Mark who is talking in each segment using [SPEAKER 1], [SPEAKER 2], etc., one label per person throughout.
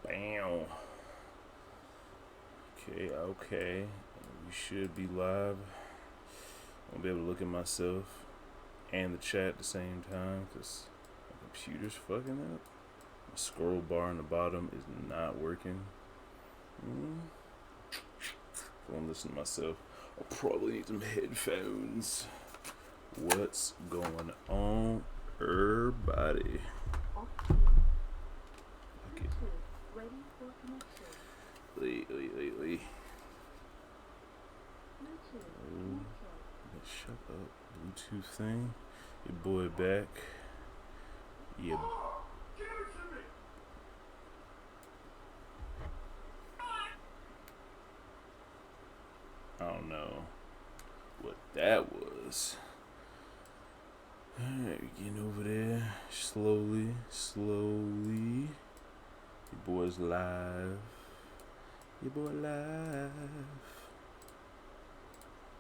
[SPEAKER 1] Bam. Okay, okay. We should be live. I'll be able to look at myself and the chat at the same time because my computer's fucking up. My scroll bar on the bottom is not working. Don't listen to myself. I'll probably need some headphones. What's going on, everybody? Okay. Lee. Shut up. Bluetooth thing. Your boy back. Yeah. I don't know what that was. Alright, we're getting over there. Slowly. Your boy's live. Your boy live.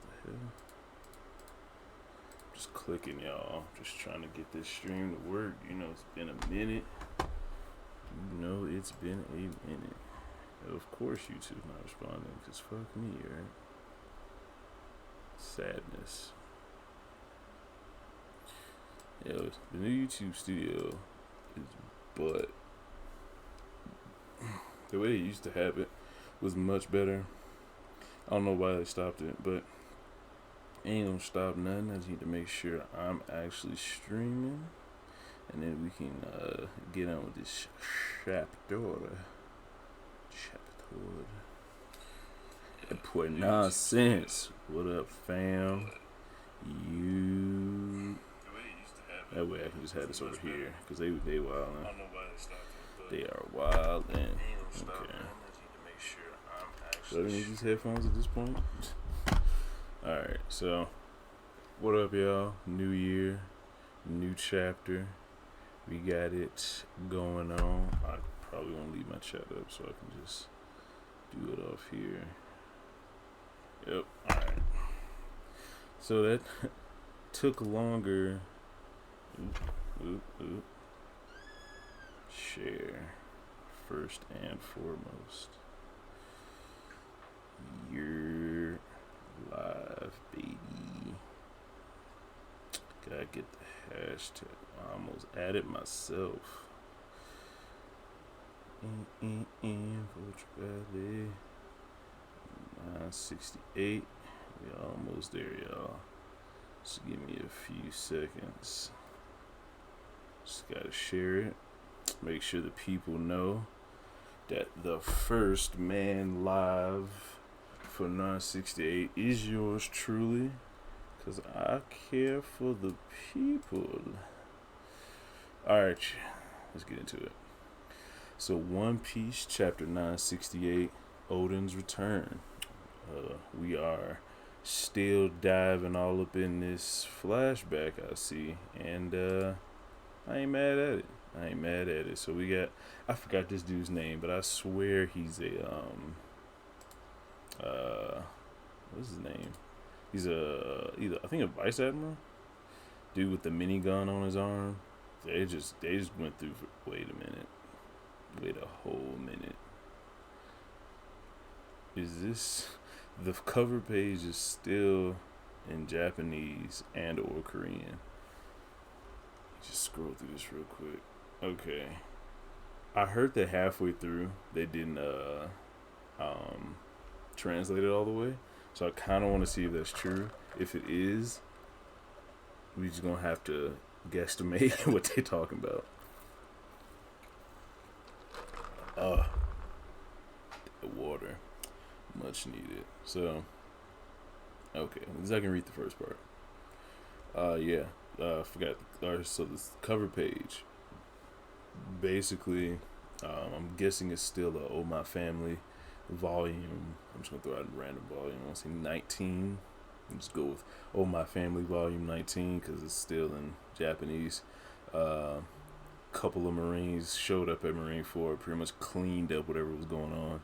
[SPEAKER 1] What the hell? Just clicking, y'all. Just trying to get this stream to work. You know, it's been a minute. Of course, YouTube's not responding, because fuck me, right? Sadness. Yo, the new YouTube studio is but the way they used to have it was much better. I don't know why they stopped it, but ain't gonna stop nothing. I just need to make sure I'm actually streaming, and then we can get on with this chapter. That poor nonsense. What up, fam? You. That way I can just have this over here, because they wildin'. They are wildin'. Okay. So I need these headphones at this point. Alright, so what up, y'all? New year, new chapter. We got it going on. I probably won't leave my chat up so I can just do it off here. Yep, alright. So that took longer. Share first and foremost. You're live, baby. Gotta get the hashtag. I almost added myself. Vulture Valley 968. We almost there, y'all. Just give me a few seconds. Just gotta share it. Make sure the people know that the first man live for 968 is yours truly, because I care for the people. Alright, let's get into it. So, One Piece, chapter 968, Oden's Return. We are still diving all up in this flashback, I see, and I ain't mad at it. So we got, I forgot this dude's name, but I swear he's a what's his name? He's either I think a vice admiral, dude with the minigun on his arm. They just went through. Wait a whole minute. Is this the cover page is still in Japanese and or Korean? Just scroll through this real quick. Okay. I heard that halfway through they didn't translate it all the way. So I kinda wanna see if that's true. If it is, we just gonna have to guesstimate what they talking about. The water. Much needed. So okay, at least I can read the first part. Forgot. So this cover page, basically, I'm guessing it's still a Oh My Family volume. I'm just gonna throw out a random volume. I want to say 19. Let's go with Oh My Family volume 19 because it's still in Japanese. Couple of Marines showed up at Marine 4, pretty much cleaned up whatever was going on.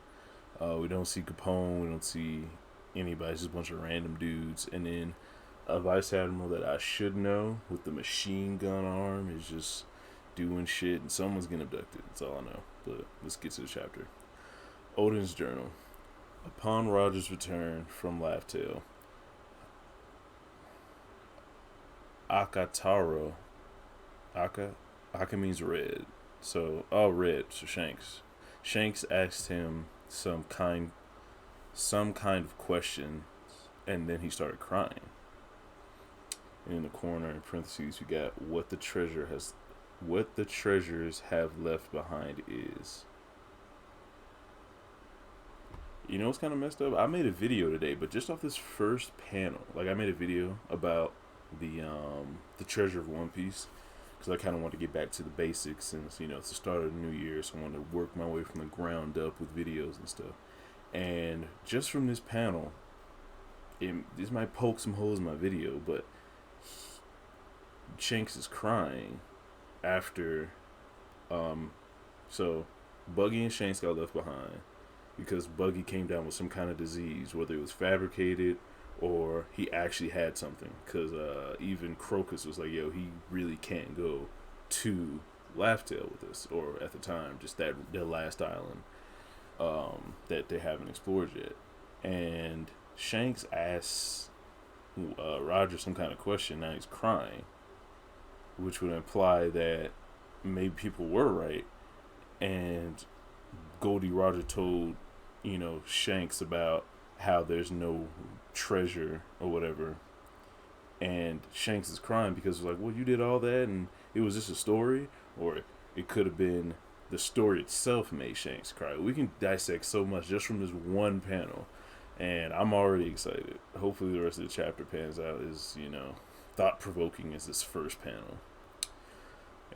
[SPEAKER 1] We don't see Capone. We don't see anybody. It's just a bunch of random dudes, and then a vice admiral that I should know with the machine gun arm is just doing shit, and someone's getting abducted. That's all I know. But let's get to the chapter. Odin's Journal. Upon Roger's return from Laugh Tale, Akataro, Aka means red. So, red. So Shanks. Shanks asked him some kind of question, and then he started crying. And in the corner, in parentheses, we got what the treasures have left behind is. You know what's kind of messed up? I made a video today, but just off this first panel, like I made a video about the treasure of One Piece, because I kind of want to get back to the basics, since it's the start of the new year, so I want to work my way from the ground up with videos and stuff. And just from this panel, this might poke some holes in my video, but Shanks is crying after, so Buggy and Shanks got left behind because Buggy came down with some kind of disease, whether it was fabricated or he actually had something. Because even Crocus was like, yo, he really can't go to Laugh Tale with us, or at the time, just their last island that they haven't explored yet. And Shanks asks Roger some kind of question. Now he's crying, which would imply that maybe people were right, and Goldie Roger told Shanks about how there's no treasure or whatever, and Shanks is crying because it's like, well, you did all that and it was just a story, or it could have been the story itself made Shanks cry. We can dissect so much just from this one panel, and I'm already excited. Hopefully the rest of the chapter pans out as thought-provoking as this first panel.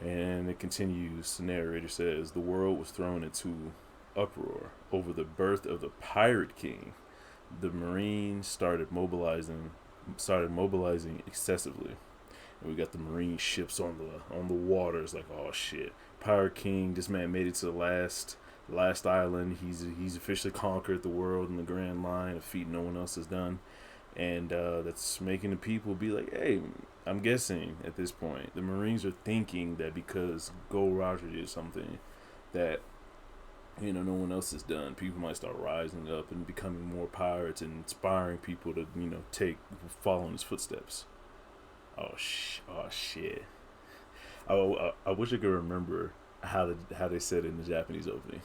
[SPEAKER 1] And it continues. The narrator says, the world was thrown into uproar over the birth of the Pirate King. The Marines started mobilizing excessively. And we got the Marine ships on the waters, like, oh shit. Pirate King, this man made it to the last island. He's officially conquered the world in the grand line, a feat no one else has done. And that's making the people be like, hey, I'm guessing at this point the Marines are thinking that because Gold Roger did something that no one else has done, people might start rising up and becoming more pirates and inspiring people to follow in his footsteps. Oh shit. I wish I could remember how they said it in the Japanese opening,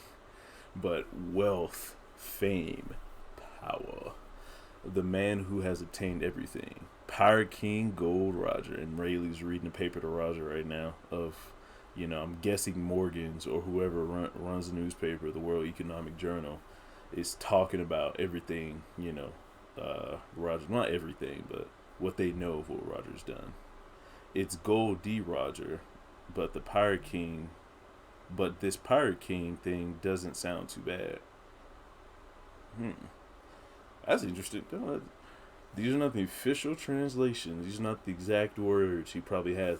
[SPEAKER 1] but wealth, fame, power. The man who has obtained everything. Pirate King Gold Roger. And Rayleigh's reading the paper to Roger right now of, I'm guessing Morgan's or whoever runs the newspaper, the World Economic Journal, is talking about everything, Roger, not everything, but what they know of what Roger's done. It's Gold D. Roger, but this Pirate King thing doesn't sound too bad. That's interesting. These are not the official translations. These are not the exact words he probably has.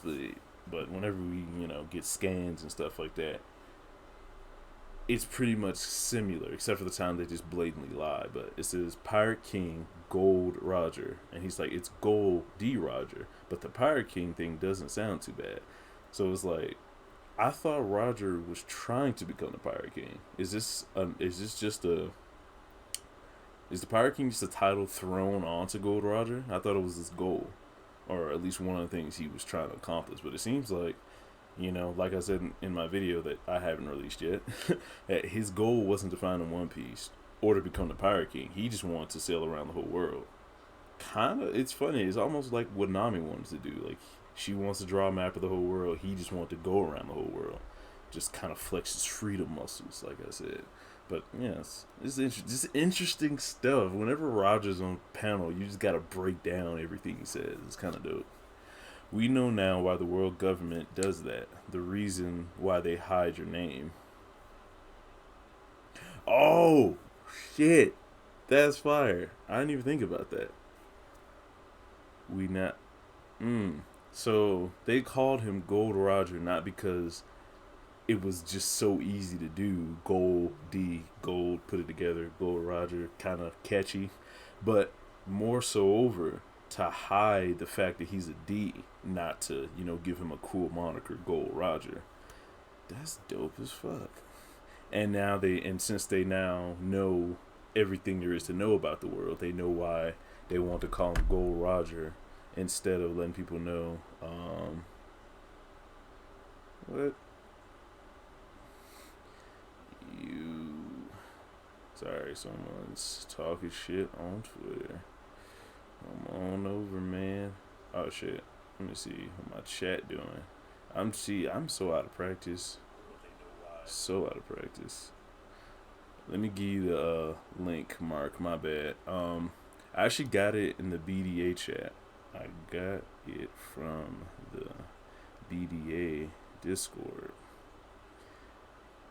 [SPEAKER 1] But whenever we, get scans and stuff like that, it's pretty much similar, except for the time they just blatantly lie. But it says Pirate King Gold Roger, and he's like, it's Gold D. Roger, but the Pirate King thing doesn't sound too bad. So it's like, I thought Roger was trying to become the Pirate King. Is the Pirate King just a title thrown onto Gold Roger? I thought it was his goal, or at least one of the things he was trying to accomplish. But it seems like, like I said in my video that I haven't released yet, that his goal wasn't to find a One Piece or to become the Pirate King. He just wanted to sail around the whole world. It's funny. It's almost like what Nami wants to do. Like, she wants to draw a map of the whole world. He just wanted to go around the whole world. Just kind of flex his freedom muscles, like I said. But yes, it's interesting stuff. Whenever Roger's on panel, you just gotta break down everything he says. It's kind of dope. We know now why the world government does that. The reason why they hide your name. Oh shit, that's fire! I didn't even think about that. So they called him Gold Roger not because it was just so easy to do. Gold D, gold, put it together, Gold Roger, kind of catchy, but more so over to hide the fact that he's a D, not to give him a cool moniker, Gold Roger. That's dope as fuck. And now and since they now know everything there is to know about the world, they know why they want to call him Gold Roger instead of letting people know. What you? Sorry, someone's talking shit on Twitter. Come on over, man. Oh shit. Let me see what my chat doing. I'm so out of practice. So out of practice. Let me give you the link, Mark. My bad. I actually got it in the BDA chat. I got it from the BDA Discord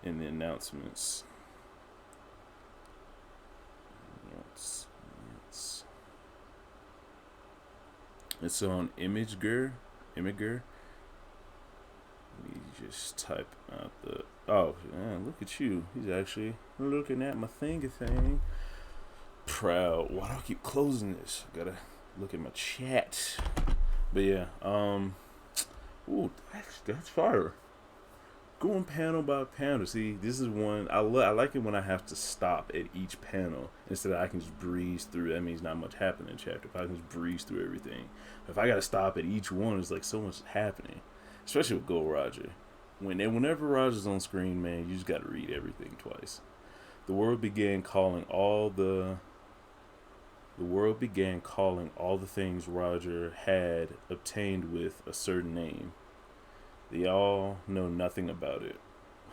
[SPEAKER 1] in the announcements. It's on Imgur. Let me just type out the. Oh, man, look at you. He's actually looking at my thing. Proud. Why do I keep closing this? I gotta look at my chat. But yeah, ooh, that's fire. Going panel by panel. See, this is one I like it when I have to stop at each panel instead of I can just breeze through. That means not much happening in chapter. If I can just breeze through everything. If I gotta stop at each one, it's like so much happening. Especially with Gold Roger. Whenever Roger's on screen, man, you just gotta read everything twice. The world began calling all the things Roger had obtained with a certain name. They all know nothing about it.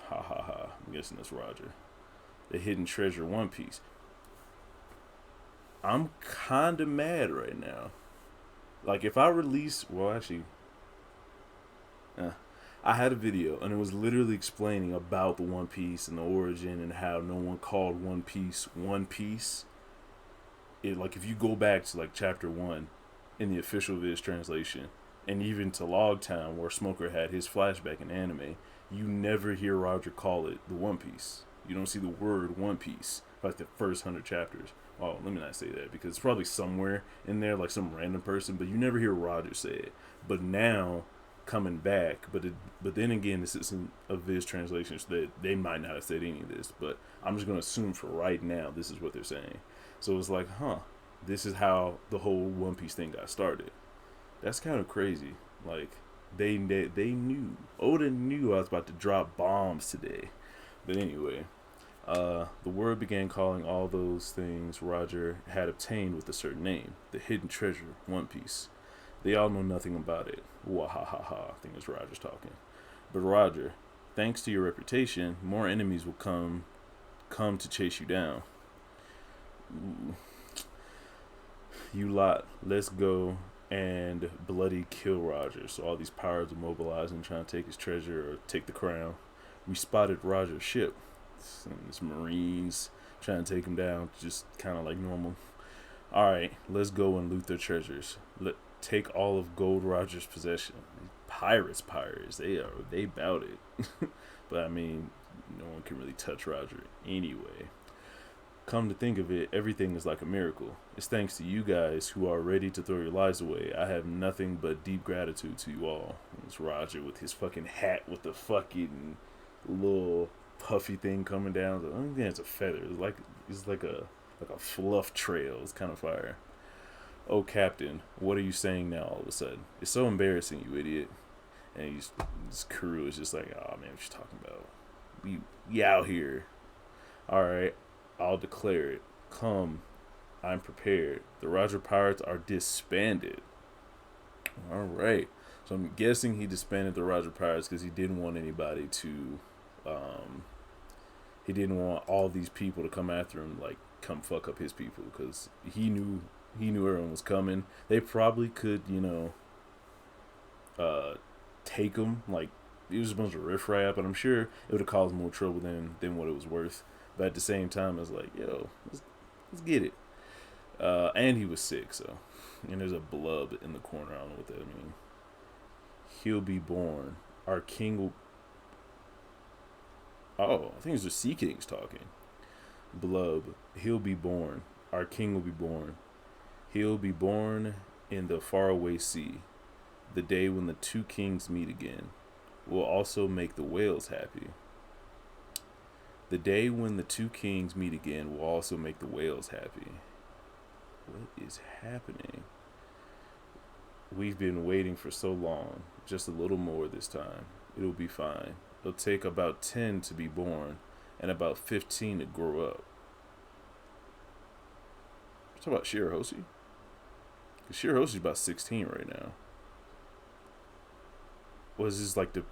[SPEAKER 1] Ha ha ha. I'm guessing that's Roger. The hidden treasure One Piece. I'm kinda mad right now. Like if I release, well actually, I had a video and it was literally explaining about the One Piece and the origin and how no one called One Piece One Piece. It, like if you go back to like chapter 1 in the official Viz translation and even to Logtown where Smoker had his flashback in anime, you never hear Roger call it the One Piece. You don't see the word One Piece for like the first 100 chapters. Oh, let me not say that because it's probably somewhere in there, like some random person, but you never hear Roger say it. But now, coming back, but then again, this isn't a Viz translation, so that they might not have said any of this, but I'm just going to assume for right now, this is what they're saying. So it's like, this is how the whole One Piece thing got started. That's kind of crazy. Like, they knew. Oda knew I was about to drop bombs today. But anyway, the word began calling all those things Roger had obtained with a certain name. The hidden treasure, One Piece. They all know nothing about it. Wahahaha, I think it's Roger's talking. But Roger, thanks to your reputation, more enemies will come to chase you down. Ooh. You lot, let's go and bloody kill Roger. So all these pirates are mobilizing, trying to take his treasure or take the crown. We spotted Roger's ship. It's Marines trying to take him down, just kind of like normal. Alright, let's go and loot their treasures. Take all of Gold Roger's possession. Pirates, they bout it. But I mean, no one can really touch Roger anyway. Come to think of it, everything is like a miracle. It's thanks to you guys who are ready to throw your lives away. I have nothing but deep gratitude to you all. It's Roger with his fucking hat with the fucking little puffy thing coming down. I don't think it's a feather. It's like a fluff trail. It's kind of fire. Oh, Captain, what are you saying now all of a sudden? It's so embarrassing, you idiot. And this crew is just like, oh man, what you talking about? We out here. Alright. I'll declare it. Come, I'm prepared. The Roger Pirates are disbanded. Alright. So I'm guessing he disbanded the Roger Pirates because he didn't want anybody to, he didn't want all these people to come after him, like, come fuck up his people, because he knew everyone was coming. They probably could, take him, like, it was a bunch of riffraff, but I'm sure it would have caused more trouble than what it was worth. But at the same time, it's like, yo, let's get it. And he was sick, so. And there's a blub in the corner. I don't know what that means. He'll be born. Our king will. Oh, I think it's the Sea Kings talking. Blub. He'll be born. Our king will be born. He'll be born in the faraway sea. The day when the two kings meet again. will also make the whales happy. The day when the two kings meet again will also make the whales happy. What is happening? We've been waiting for so long. Just a little more this time. It'll be fine. It'll take about 10 to be born and about 15 to grow up. Talk about Shirahoshi. Because Shirahoshi's about 16 right now. Was this like the...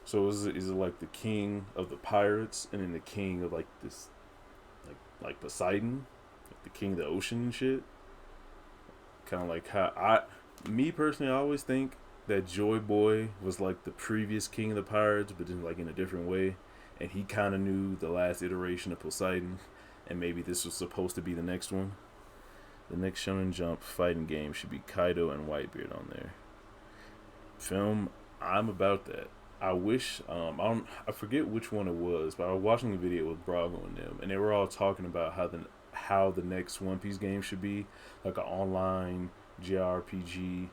[SPEAKER 1] So is it like the king of the pirates and then the king of like this... Like Poseidon? Like the king of the ocean and shit? Kind of like how me personally, I always think that Joy Boy was like the previous king of the pirates, but then like in a different way, and he kind of knew the last iteration of Poseidon, and maybe this was supposed to be the next one. The next Shonen Jump fighting game should be Kaido and Whitebeard on there. Film, I'm about that. I wish I forget which one it was, but I was watching a video with Brago and them, and they were all talking about how the next One Piece game should be, like an online JRPG.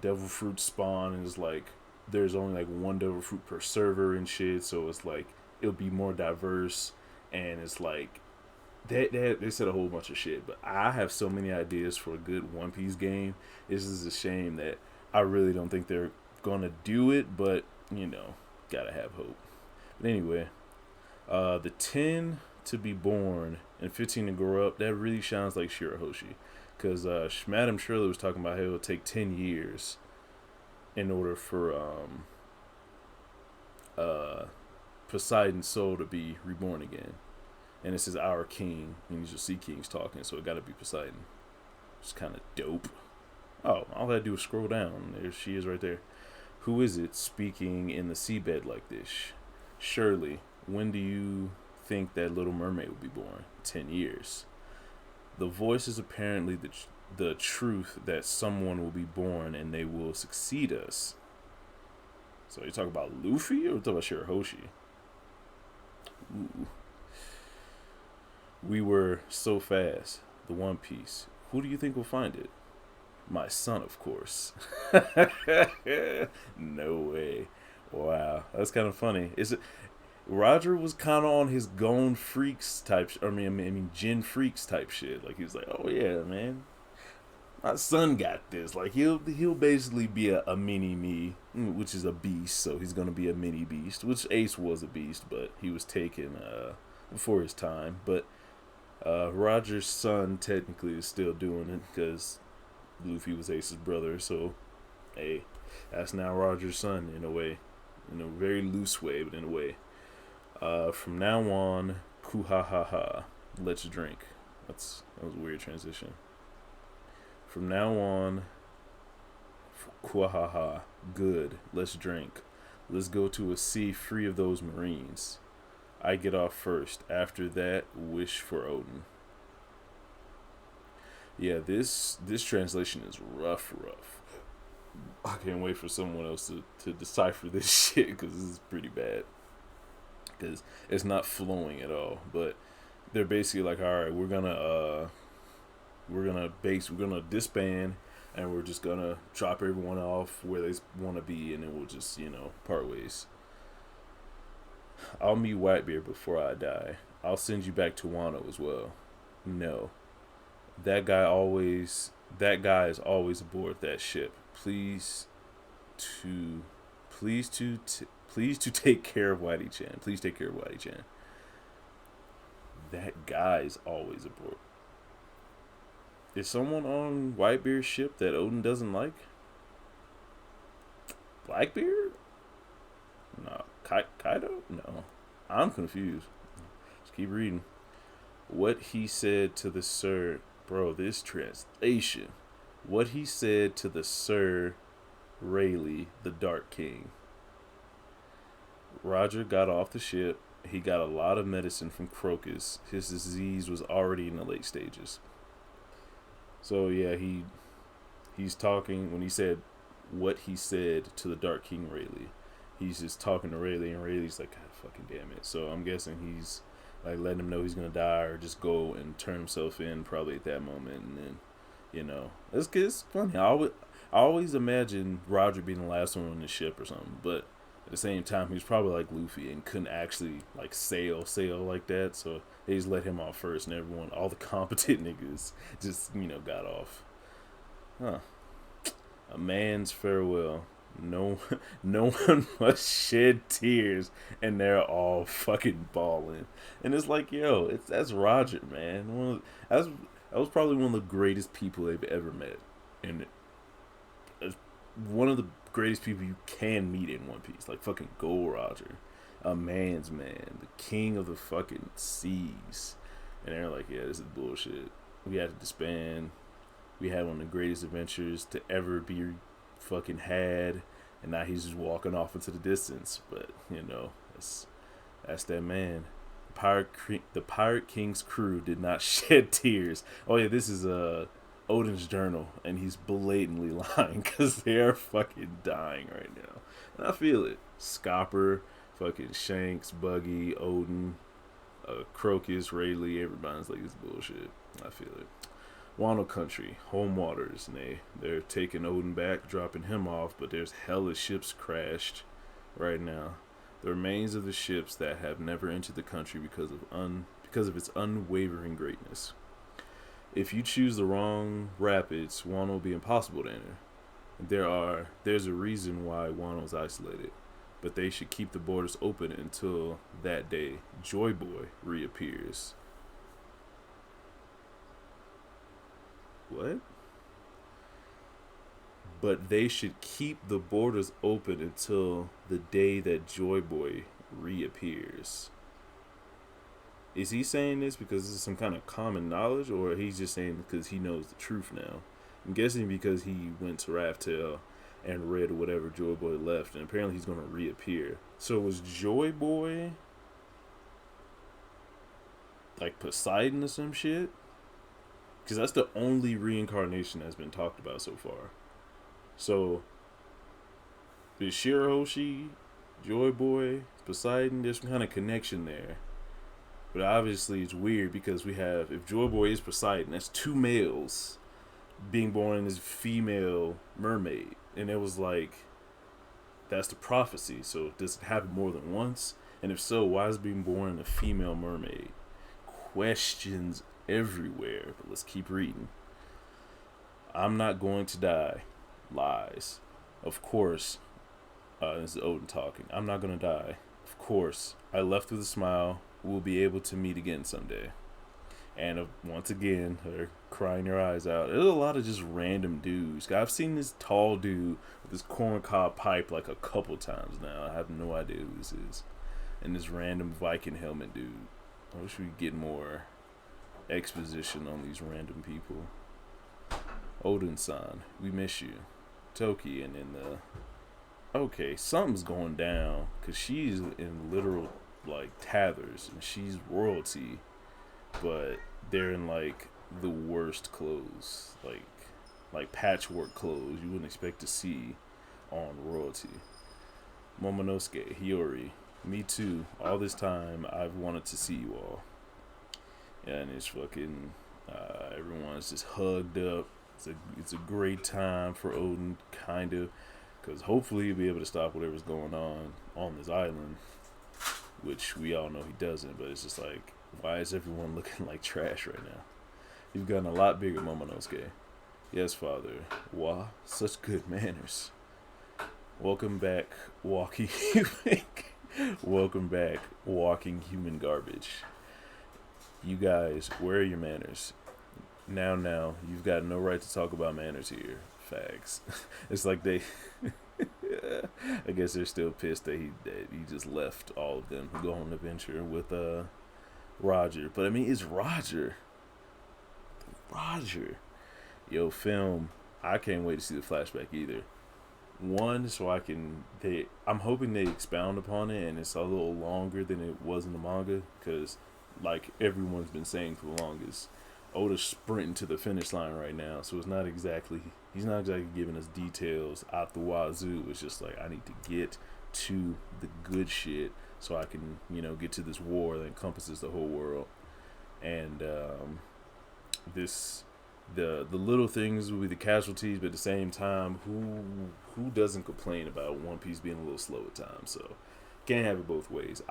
[SPEAKER 1] Devil Fruit spawn, and it's like there's only like one Devil Fruit per server and shit, so it's like it'll be more diverse, and it's like they said a whole bunch of shit. But I have so many ideas for a good One Piece game. This is a shame that I really don't think they're gonna do it, but you know, gotta have hope. But anyway, the 10 to be born and 15 to grow up, that really sounds like Shirahoshi. Because Madam Shirley was talking about how it would take 10 years in order for Poseidon's soul to be reborn again. And this is our king, and these are sea kings talking, so it gotta be Poseidon. It's kind of dope. Oh, all I had to do was scroll down. There she is right there. Who is it speaking in the seabed like this? Shirley, when do you think that Little Mermaid will be born? 10 years. The voice is apparently the truth that someone will be born and they will succeed us. So you talk about Luffy or you talk about Shirahoshi? Ooh. We were so fast. The One Piece. Who do you think will find it? My son, of course. No way. Wow, that's kind of funny. Is it? Roger was kind of on his Gone Freaks type. I mean, Gen Freaks type shit. Like he was like, "Oh yeah, man, my son got this." Like he'll basically be a mini me, which is a beast. So he's gonna be a mini beast. Which Ace was a beast, but he was taken before his time. But Roger's son technically is still doing it because Luffy was Ace's brother. So hey, that's now Roger's son in a way, in a very loose way, but in a way. From now on, kuhahaha, let's drink. That was a weird transition. From now on, kuhahaha, good, let's drink. Let's go to a sea free of those marines. I get off first. After that, wish for Odin. Yeah, this translation is rough. I can't wait for someone else to decipher this shit because this is pretty bad. Because it's not flowing at all. But they're basically like, all right, we're gonna disband, and we're just gonna drop everyone off where they want to be, and then we'll just part ways. I'll meet Whitebeard before I die. I'll send you back to Wano as well. No, that guy is always aboard that ship. Please to take care of Whitey-chan. Please take care of Whitey-chan. That guy's always aboard. Is someone on Whitebeard's ship that Odin doesn't like? Blackbeard? No. Kaido? No. I'm confused. Just keep reading. What he said to the Sir... Bro, this translation. What he said to the Sir Rayleigh, the Dark King. Roger got off the ship. He got a lot of medicine from Crocus. His disease was already in the late stages. So yeah, he's talking when he said what he said to the Dark King Rayleigh. He's just talking to Rayleigh, and Rayleigh's like, God fucking damn it. So I'm guessing he's like letting him know he's gonna die, or just go and turn himself in probably at that moment, and then it's funny. I always imagine Roger being the last one on the ship or something, but at the same time, he was probably like Luffy and couldn't actually like sail like that. So they just let him off first, and everyone, all the competent niggas, just got off. Huh? A man's farewell. No, no one must shed tears, and they're all fucking bawling. And it's like, yo, that's Roger, man. That was probably one of the greatest people they've ever met, and one of the greatest people you can meet in One Piece. Like fucking Gold Roger, a man's man, the king of the fucking seas. And they're like, yeah, this is bullshit. We had to disband. We had one of the greatest adventures to ever be fucking had, and now he's just walking off into the distance. But that's that man. The Pirate King's crew did not shed tears. Oh yeah, this is Odin's journal, and he's blatantly lying because they're fucking dying right now, and I feel it. Scopper, fucking Shanks, Buggy, Odin, Crocus, Rayleigh, everybody's like, it's bullshit. I feel it. Wano country, home waters, and they're taking Odin back, dropping him off, but there's hella ships crashed right now. The remains of the ships that have never entered the country because of its unwavering greatness. If you choose the wrong rapids, Wano will be impossible to enter. There's a reason why Wano's isolated, but they should keep the borders open until that day Joy Boy reappears. What? But they should keep the borders open until the day that Joy Boy reappears. Is he saying this because this is some kind of common knowledge, or he's just saying because he knows the truth now? I'm guessing because he went to Raftel and read whatever Joy Boy left, and apparently he's going to reappear. So was Joy Boy like Poseidon or some shit? Because that's the only reincarnation that's been talked about so far. So, is Shirahoshi, Joy Boy, Poseidon, there's some kind of connection there. But obviously it's weird because we have, if Joy Boy is Poseidon, that's two males being born in this female mermaid. And it was like, that's the prophecy. So does it happen more than once? And if so, why is being born in a female mermaid? Questions everywhere. But let's keep reading. I'm not going to die. Lies. Of course. This is Odin talking. I'm not going to die. Of course. I left with a smile. We'll be able to meet again someday. And once again, they're crying their eyes out. There's a lot of just random dudes. I've seen this tall dude with this corncob pipe like a couple times now. I have no idea who this is. And this random Viking helmet dude. I wish we could get more exposition on these random people. Odin-san, we miss you. Toki, and then okay, something's going down because she's in literal like tathers and she's royalty, but they're in like the worst clothes, like patchwork clothes you wouldn't expect to see on royalty. Momonosuke, Hiyori, me too. All this time I've wanted to see you all. And it's fucking everyone's just hugged up. It's a great time for Odin, kind of, because hopefully he'll be able to stop whatever's going on this island, which we all know he doesn't. But it's just like, why is everyone looking like trash right now? You've gotten a lot bigger, Momonosuke. Yes, father. Wah, such good manners. Welcome back, walking. Welcome back, walking human garbage. You guys, where are your manners? Now, you've got no right to talk about manners here. Facts. It's like they, I guess they're still pissed that he just left all of them to go on an adventure with Roger. But I mean, it's Roger. Yo, film. I can't wait to see the flashback either. One, so I'm hoping they expound upon it and it's a little longer than it was in the manga, because like everyone's been saying for the longest, Oda's sprinting to the finish line right now, so he's not exactly giving us details out the wazoo. It's just like, I need to get to the good shit so I can, get to this war that encompasses the whole world. And this The little things will be the casualties, but at the same time, who doesn't complain about One Piece being a little slow at times? So can't have it both ways.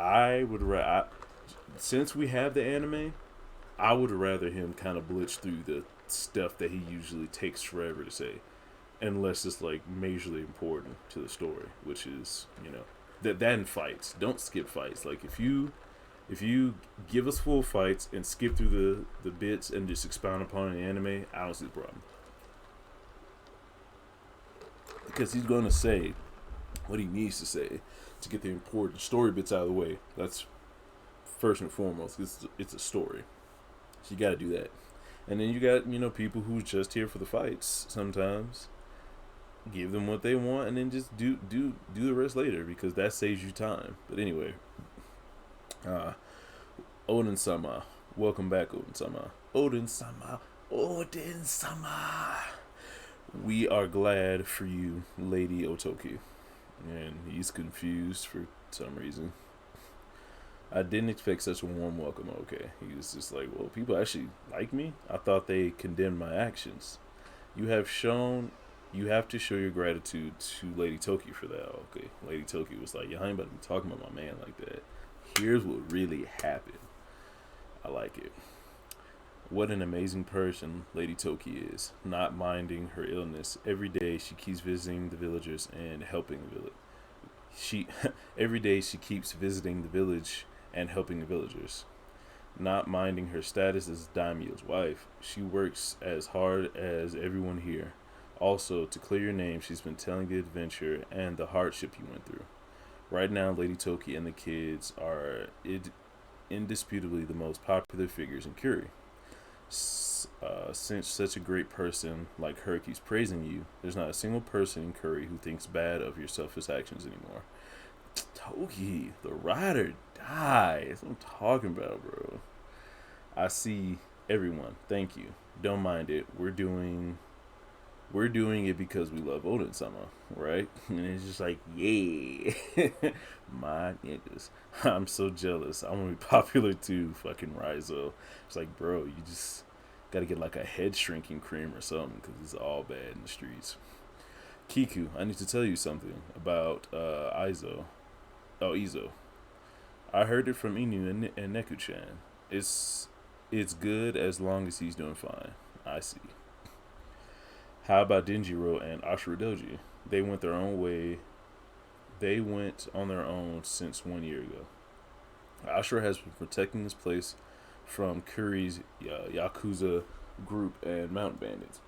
[SPEAKER 1] Since we have the anime, I would rather him kind of blitz through the stuff that he usually takes forever to say, unless it's like majorly important to the story, which is that in fights. Don't skip fights. Like if you give us full fights and skip through the bits and just expound upon the anime, I don't see the problem. Because he's going to say what he needs to say to get the important story bits out of the way. That's first and foremost. It's a story. So you got to do that. And then you got, people who's just here for the fights sometimes. Give them what they want and then just do the rest later because that saves you time. But anyway, Oden-sama. Welcome back, Oden-sama. Oden-sama. Oden-sama. We are glad for you, Lady Otoki. And he's confused for some reason. I didn't expect such a warm welcome, okay. He was just like, well, people actually like me? I thought they condemned my actions. You have to show your gratitude to Lady Toki for that, okay. Lady Toki was like, yo, I ain't about to be talking about my man like that. Here's what really happened. I like it. What an amazing person Lady Toki is, not minding her illness. Every day she keeps visiting the villagers and helping the village. Every day she keeps visiting the village and helping the villagers. Not minding her status as daimyo's wife, she works as hard as everyone here. Also, to clear your name, she's been telling the adventure and the hardship you went through. Right now, Lady Toki and the kids are indisputably the most popular figures in Curie. Since such a great person like her keeps praising you, there's not a single person in Curry who thinks bad of your selfish actions anymore. Toki, the ride or die. That's what I'm talking about, bro. I see everyone. Thank you. Don't mind it. We're doing it because we love Oden-sama, right? And it's just like, yeah, my niggas. I'm so jealous. I want to be popular too, fucking Raizo. It's like, bro, you just got to get like a head shrinking cream or something because it's all bad in the streets. Kiku, I need to tell you something about Izo. Oh, Izo. I heard it from Inu and Neku-chan. It's good as long as he's doing fine. I see. How about Denjiro and Ashura Doji? They went their own way. They went on their own since 1 year ago. Ashura has been protecting this place from Curry's Yakuza group and mountain bandits.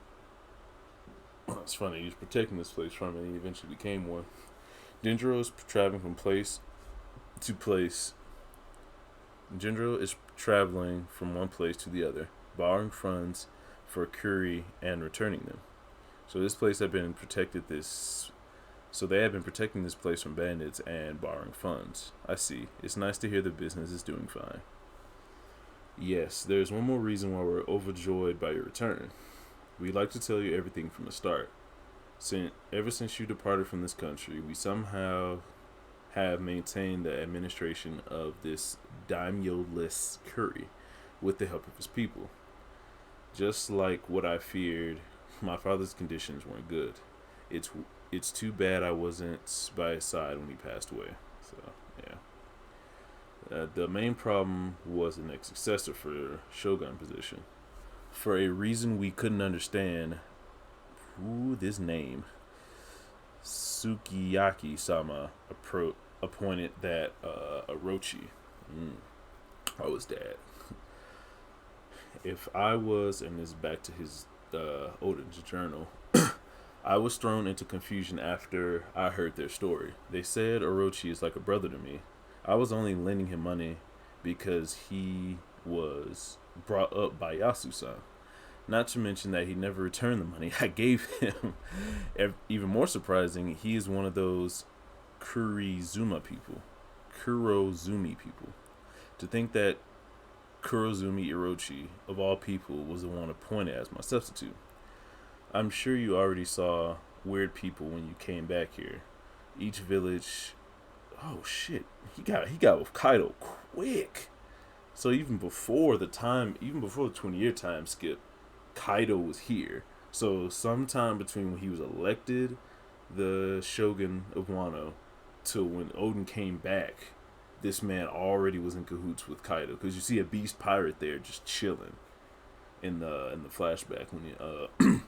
[SPEAKER 1] It's funny, he's protecting this place from it and he eventually became one. Denjiro is traveling from place to place. Denjiro is traveling from one place to the other, borrowing funds for Curry and returning them. So this place had been protected So they have been protecting this place from bandits and borrowing funds. I see. It's nice to hear the business is doing fine. Yes, there's one more reason why we're overjoyed by your return. We'd like to tell you everything from the start. Ever since you departed from this country, we somehow have maintained the administration of this daimyo-less Curry with the help of his people. Just like what I feared, my father's conditions weren't good. It's too bad I wasn't by his side when he passed away. So, yeah. The main problem was the next successor for Shogun position. For a reason we couldn't understand, this name, Sukiyaki-sama appointed that Orochi. Oh, his dad. If I was, and this is back to his Oden's journal, I was thrown into confusion after I heard their story. They said Orochi is like a brother to me. I was only lending him money because he was brought up by Yasu-san. Not to mention that he never returned the money I gave him. Even more surprising, he is one of those Kurozumi people. To think that Kurozumi Orochi, of all people, was the one appointed as my substitute. I'm sure you already saw weird people when you came back here. Each village... Oh, shit. He got with Kaido quick. So even before the 20-year time skip, Kaido was here. So sometime between when he was elected the Shogun of Wano to when Oden came back, this man already was in cahoots with Kaido, because you see a beast pirate there just chilling in the flashback when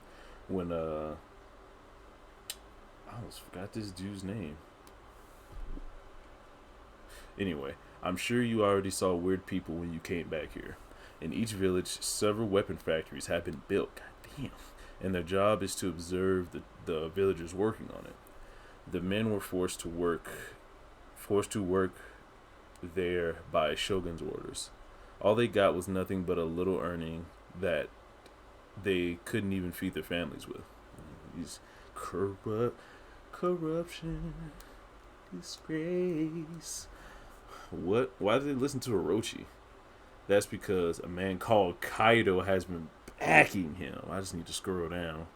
[SPEAKER 1] when I almost forgot this dude's name. Anyway, I'm sure you already saw weird people when you came back here. In each village, several weapon factories have been built. God damn. And their job is to observe the villagers working on it. The men were forced to work there by Shogun's orders. All they got was nothing but a little earning that they couldn't even feed their families with. These corruption, disgrace. What? Why did they listen to Orochi? That's because a man called Kaido has been backing him. I just need to scroll down.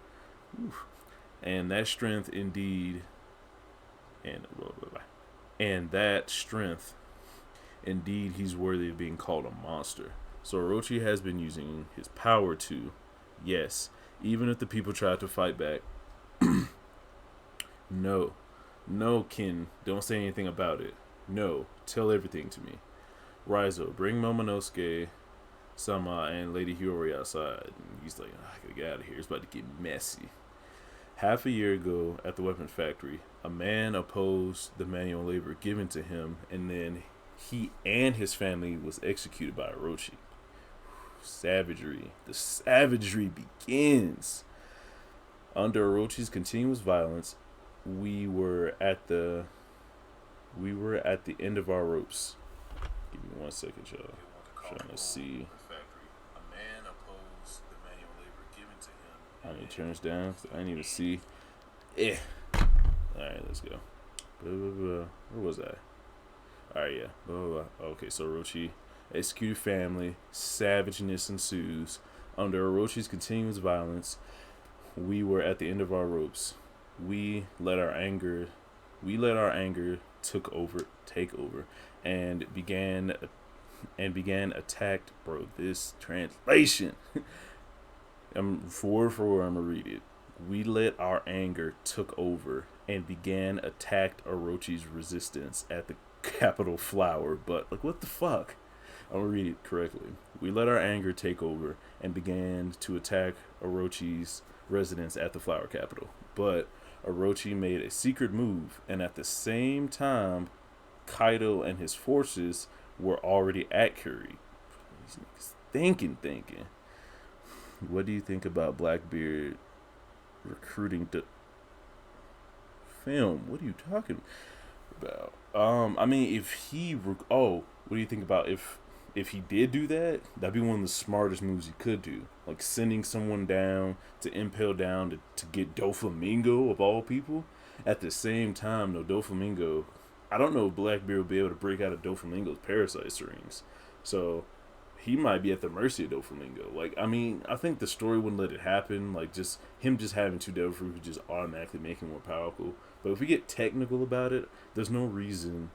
[SPEAKER 1] Oof. And that strength indeed, and that strength indeed, he's worthy of being called a monster. So Orochi has been using his power to, yes, even if the people tried to fight back. No, Kin, don't say anything about it. No, tell everything to me. Raizo, bring Momonosuke, Sama, and Lady Hiyori outside. And he's like, I gotta get out of here. It's about to get messy. Half a year ago, at the weapon factory, a man opposed the manual labor given to him, and then he and his family was executed by Orochi. Savagery. The savagery begins. Under Orochi's continuous violence, we were at the end of our ropes. Give me 1 second, y'all. I'm trying to see. A man opposed the manual labor given to him. How many turns down? I didn't even see. Alright, let's go. Where was I? Alright, yeah. Okay, so Orochi executed family. Savageness ensues. Under Orochi's continuous violence, we were at the end of our ropes. We let our anger take over, and began attacked. Bro, this translation. I'm for I'm gonna read it. We let our anger took over and began attacked Orochi's resistance at the capital flower. But like, what the fuck? I'm gonna read it correctly. We let our anger take over and began to attack Orochi's residence at the flower capital. But Orochi made a secret move, and at the same time, Kaido and his forces were already at Kuri. These niggas thinking. What do you think about Blackbeard recruiting to film? What are you talking about? I mean, if he what do you think about if he did do that? That'd be one of the smartest moves he could do. Like sending someone down to impale down to get Doflamingo of all people. At the same time, though, Doflamingo, I don't know if Blackbeard will be able to break out of Doflamingo's parasite strings. So he might be at the mercy of Doflamingo. Like, I mean, I think the story wouldn't let it happen. Like, just him just having two Devil Fruit would just automatically make him more powerful. But if we get technical about it, there's no reason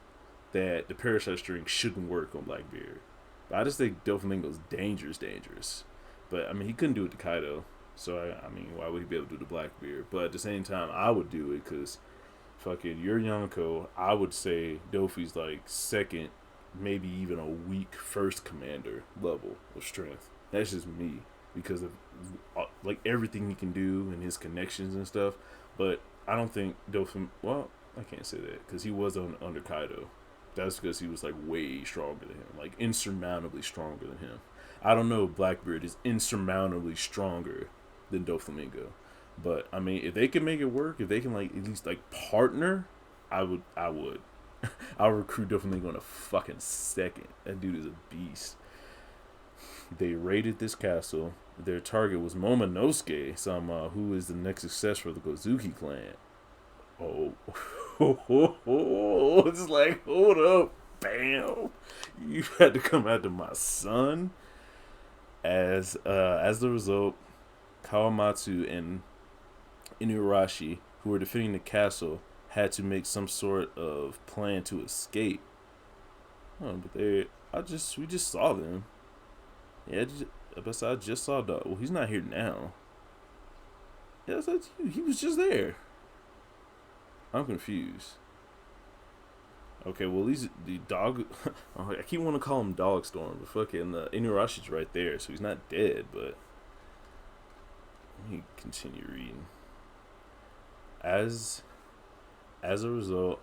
[SPEAKER 1] that the parasite string shouldn't work on Blackbeard. I just think Doflamingo's dangerous. But, I mean, he couldn't do it to Kaido. So, I mean, why would he be able to do it to Blackbeard? But at the same time, I would do it because fucking you're Yonko. I would say Dofi's like second, maybe even a weak first commander level of strength. That's just me because of like everything he can do and his connections and stuff. But I don't think Doflamingo, well, I can't say that because he was under Kaido. That's because he was like way stronger than him, like insurmountably stronger than him. I don't know if Blackbeard is insurmountably stronger than Doflamingo, but I mean, if they can make it work, if they can like at least like partner, I would. I'll recruit Doflamingo in a fucking second. That dude is a beast. They raided this castle. Their target was Momonosuke Sama, who is the next successor of the Gozuki clan. Oh. It's like, hold up, bam! You had to come after my son. As the result, Kawamatsu and Inuarashi, who were defending the castle, had to make some sort of plan to escape. Oh, but we just saw them. Yeah, Besides, I just saw Dog. Well, he's not here now. Yeah, that's you. He was just there. I'm confused. Okay, well, these the dog. I keep wanting to call him Dog Storm, but fucking Inuyasha's right there, so he's not dead. But let me continue reading. As as a result,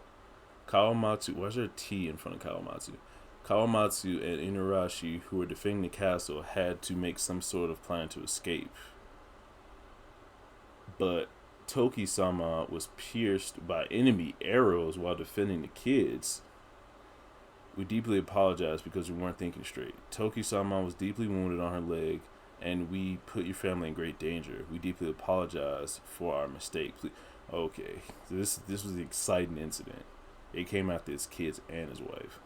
[SPEAKER 1] Kawamatsu. Why's there a T in front of Kawamatsu? Kawamatsu and Inurashi, who were defending the castle, had to make some sort of plan to escape. But Toki-sama was pierced by enemy arrows while defending the kids. We deeply apologize because we weren't thinking straight. Toki-sama was deeply wounded on her leg, and we put your family in great danger. We deeply apologize for our mistake. Please. Okay, so this was the exciting incident. It came after his kids and his wife.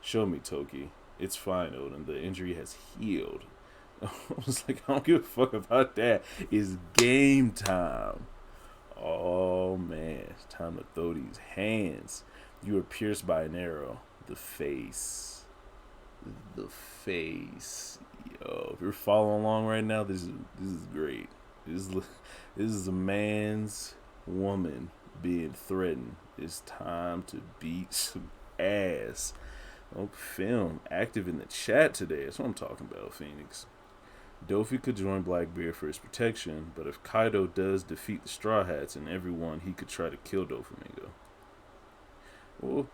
[SPEAKER 1] Show me, Toki. It's fine, Oden. The injury has healed. I was like, I don't give a fuck about that. It's game time. Oh man, it's time to throw these hands. You were pierced by an arrow. The face. The face. Yo, if you're following along right now, this is great. This is a man's woman being threatened. It's time to beat some ass. Oh, film active in the chat today. That's what I'm talking about, Phoenix. Dofi could join Blackbeard for his protection, but if Kaido does defeat the Straw Hats and everyone, he could try to kill Doflamingo. Well,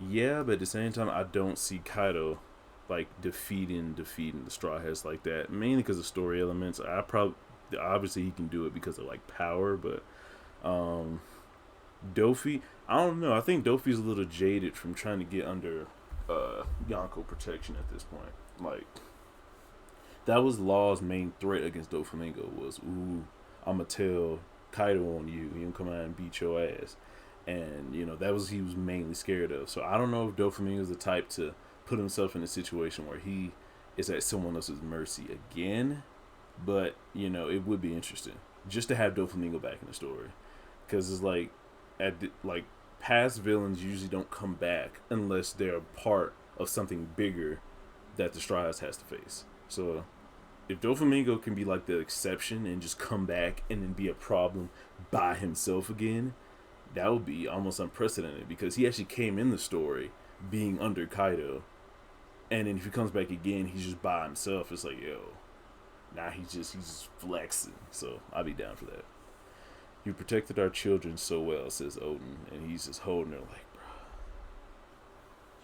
[SPEAKER 1] yeah, but at the same time, I don't see Kaido like defeating the Straw Hats like that. Mainly because of story elements. Obviously he can do it because of like power, but Dofi, I don't know. I think Dofi's a little jaded from trying to get under Yonko protection at this point. Like, that was Law's main threat against Doflamingo was, ooh, I'ma tell Kaido on you. He'll come out and beat your ass. And, that was he was mainly scared of. So I don't know if Doflamingo's the type to put himself in a situation where he is at someone else's mercy again. But, it would be interesting just to have Doflamingo back in the story. Because it's like, past villains usually don't come back unless they're a part of something bigger that the Straw Hats has to face. So if Doflamingo can be like the exception and just come back and then be a problem by himself again, that would be almost unprecedented because he actually came in the story being under Kaido, and then if he comes back again, he's just by himself. It's like, yo, now he's just flexing. So I'll be down for that. You protected our children so well, says Oden, and he's just holding her like,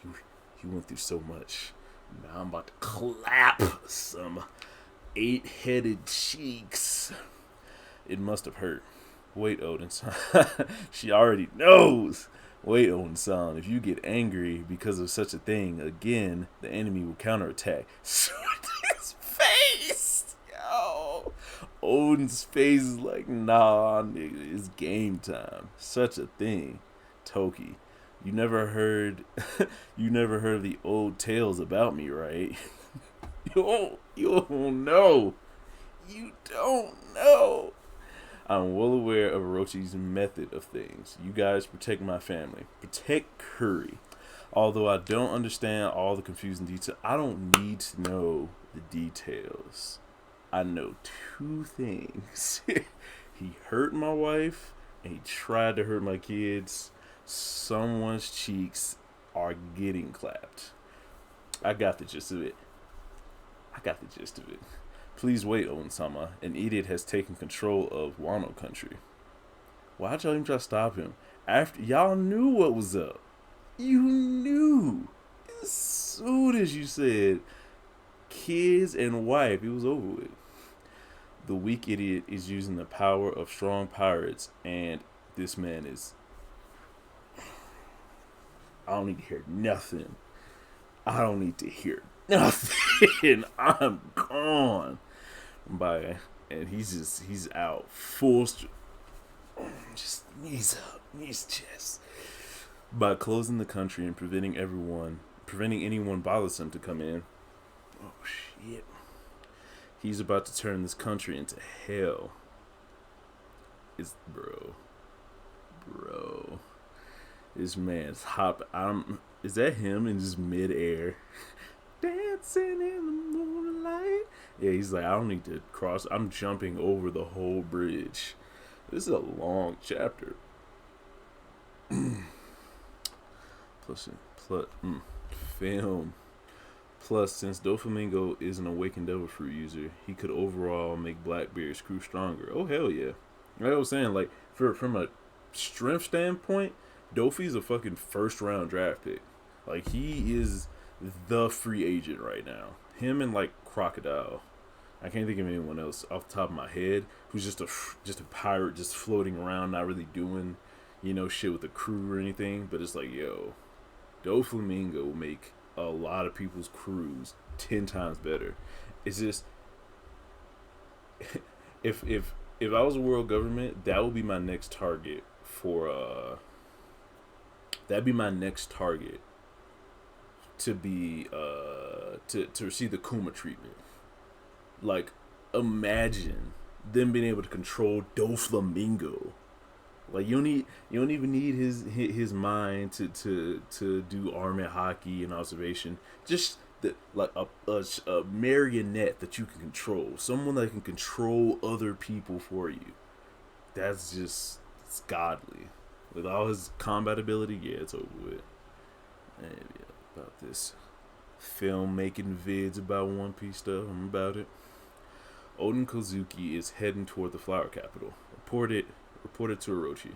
[SPEAKER 1] bro, you went through so much. Now I'm about to clap some 8-headed cheeks. It must have hurt. Wait, Odin-san. She already knows. Wait, Odin-san. If you get angry because of such a thing again, the enemy will counterattack. His face, yo. Odin's face is like, nah, nigga, it's game time. Such a thing. Toki, you never heard of the old tales about me, right? You don't know. You don't know. I'm well aware of Orochi's method of things. You guys protect my family. Protect Curry. Although I don't understand all the confusing details, I don't need to know the details. I know 2 things. He hurt my wife, and he tried to hurt my kids. Someone's cheeks are getting clapped. I got the gist of it. Please wait, Oden-sama. An idiot has taken control of Wano country. Why'd y'all even try to stop him? After y'all knew what was up. You knew. As soon as you said kids and wife, it was over with. The weak idiot is using the power of strong pirates, and this man is... I don't need to hear nothing. I'm gone. Bye. And he's out full just knees up, knees chest. By closing the country and preventing anyone bothersome to come in. Oh shit. He's about to turn this country into hell. Bro. This man's is that him in just midair? Dancing in the moonlight. Yeah, he's like, I don't need to cross. I'm jumping over the whole bridge. This is a long chapter. plus, plus film. Plus, since Doflamingo is an awakened devil fruit user, he could overall make Blackbeard's crew stronger. Oh hell yeah! Like I was saying, like from a strength standpoint, Dofi's a fucking first round draft pick. Like he is the free agent right now. Him and like Crocodile. I can't think of anyone else off the top of my head who's just a pirate just floating around, not really doing, shit with the crew or anything. But it's like, yo, Doflamingo will make a lot of people's crews 10 times better. It's just if I was a world government, that would be my next target for that'd be my next target to be to receive the Kuma treatment. Like, imagine them being able to control Doflamingo. Like you don't even need his mind to do army hockey and observation. Just like a marionette that you can control, someone that can control other people for you. It's godly. With all his combat ability, yeah, it's over with. And yeah, about this filmmaking vids about One Piece stuff. I'm about it. Oden Kozuki is heading toward the flower capital. Reported to Orochi.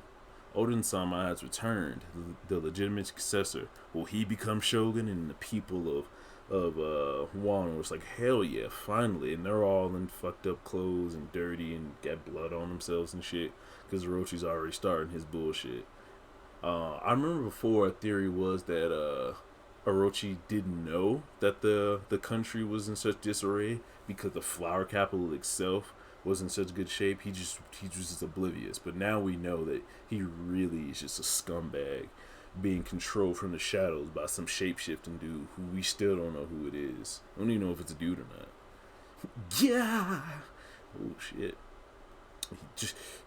[SPEAKER 1] Oden-sama has returned, the legitimate successor. Will he become shogun? And the people of Wano was like, hell yeah, finally. And they're all in fucked up clothes and dirty and got blood on themselves and shit. Because Orochi's already starting his bullshit. I remember before a theory was that Orochi didn't know that the country was in such disarray because the flower capital itself was in such good shape. He was just oblivious. But now we know that he really is just a scumbag being controlled from the shadows by some shape-shifting dude who we still don't know who it is. I don't even know if it's a dude or not. Yeah. Oh shit.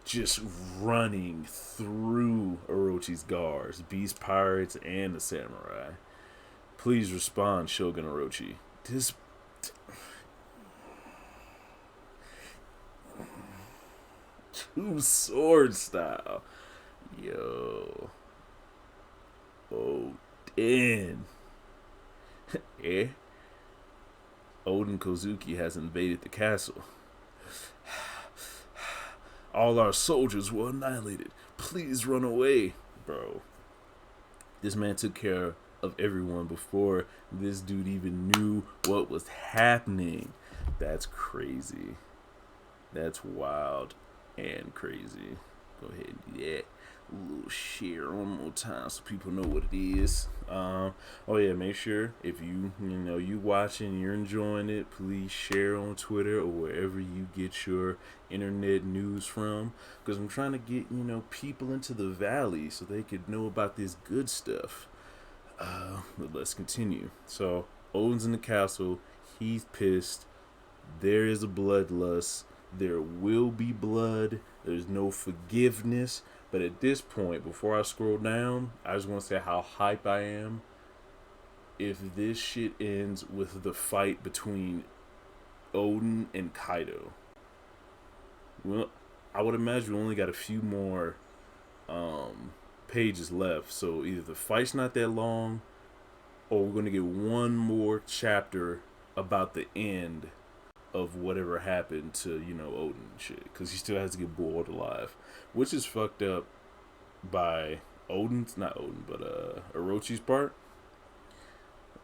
[SPEAKER 1] Just running through Orochi's guards, beast pirates and the samurai. Please respond, Shogun Orochi. This two sword style. Yo. Oden. Eh? Oden Kozuki has invaded the castle. All our soldiers were annihilated. Please run away. Bro. This man took care of everyone before this dude even knew what was happening. That's crazy. That's wild and crazy. Go ahead and do that. A little share one more time so people know what it is. Oh yeah, make sure if you watching, you're enjoying it, please share on Twitter or wherever you get your internet news from, because I'm trying to get people into the valley so they could know about this good stuff. But let's continue. So Oden's in the castle. He's pissed. There is a bloodlust. There will be blood. There's no forgiveness. But at this point, before I scroll down, I just want to say how hype I am if this shit ends with the fight between Oden and Kaido. Well, I would imagine we only got a few more pages left. So either the fight's not that long, or we're going to get one more chapter about the end of whatever happened to, Oden and shit. Because he still has to get boiled alive. Which is fucked up by Orochi's part.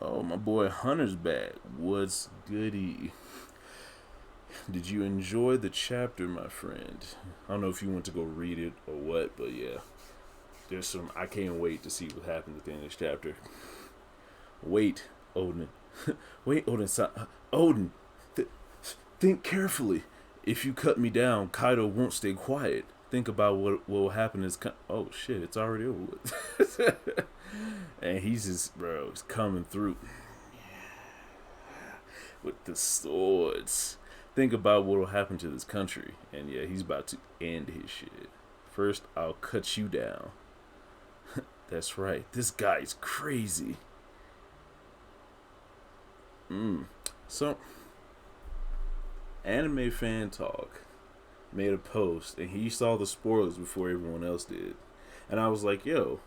[SPEAKER 1] Oh, my boy Hunter's back. What's goody? Did you enjoy the chapter, my friend? I don't know if you want to go read it or what, but yeah. I can't wait to see what happens at the end of this chapter. Wait, Oden. Wait, Oden. Oden. Think carefully. If you cut me down, Kaido won't stay quiet. Think about what will happen is... Oh, shit, it's already over with. And he's just, he's coming through. With the swords. Think about what will happen to this country. And yeah, he's about to end his shit. First, I'll cut you down. That's right. This guy's crazy. So... Anime Fan Talk made a post, and he saw the spoilers before everyone else did. And I was like, yo,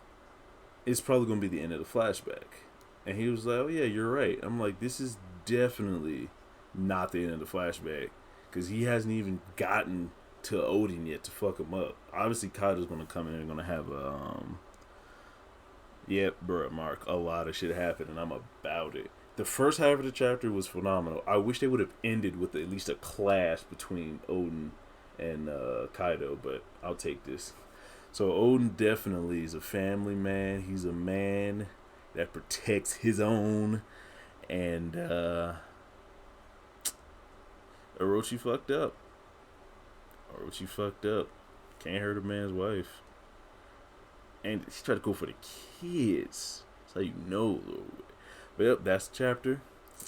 [SPEAKER 1] it's probably going to be the end of the flashback. And he was like, oh, yeah, you're right. I'm like, this is definitely not the end of the flashback. Because he hasn't even gotten to Odin yet to fuck him up. Obviously, Kaido's going to come in and going to have a, yep, bro, Mark, a lot of shit happened, and I'm about it. The first half of the chapter was phenomenal. I wish they would have ended with at least a clash between Odin and Kaido, but I'll take this. So Odin definitely is a family man. He's a man that protects his own, and Orochi fucked up. Orochi fucked up. Can't hurt a man's wife. And he tried to go for the kids. That's how you know. But yep, that's the chapter.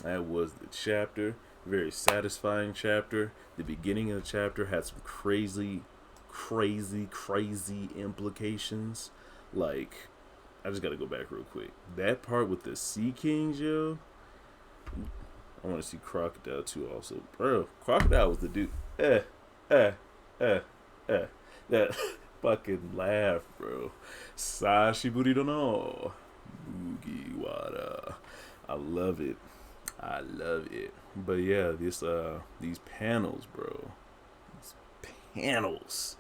[SPEAKER 1] That was the chapter. Very satisfying chapter. The beginning of the chapter had some crazy implications. Like, I just gotta go back real quick. That part with the Sea Kings, yo. I want to see Crocodile too, also. Bro, Crocodile was the dude. That fucking laugh, bro. Sashiburi no Mugiwara. I love it. But yeah, these panels, bro. These panels.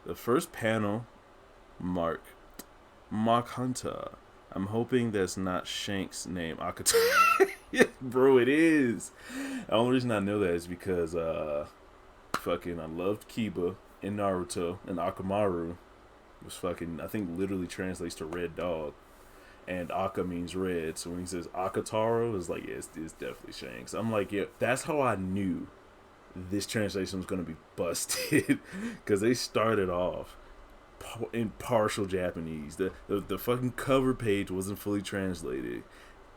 [SPEAKER 1] The first panel, Mark Hunter. I'm hoping that's not Shank's name. Akatara. Yeah, bro, it is. The only reason I know that is because I loved Kiba in Naruto, and Akamaru was fucking, I think literally translates to red dog, and Aka means red, so when he says Akataro, it's like, yeah, it's definitely Shanks. I'm like, yeah, that's how I knew this translation was going to be busted, because they started off in partial Japanese. The fucking cover page wasn't fully translated,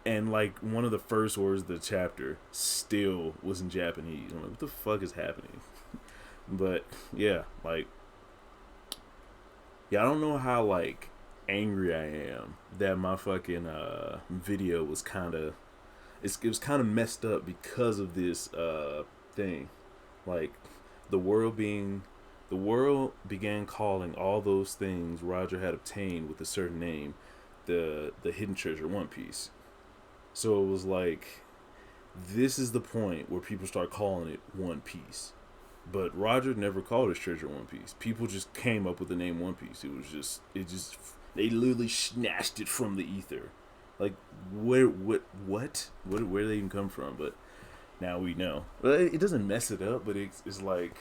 [SPEAKER 1] and like one of the first words of the chapter still was in Japanese. I'm like, what the fuck is happening? But yeah, like, yeah, I don't know how like angry I am that my fucking video was kind of, it was kind of messed up because of this thing. Like, the world began calling all those things Roger had obtained with a certain name the hidden treasure One Piece. So it was like, this is the point where people start calling it One Piece. But Roger never called his treasure One Piece. People just came up with the name One Piece. They literally snatched it from the ether. Like, where did they even come from? But now we know. Well, it doesn't mess it up, but it's like,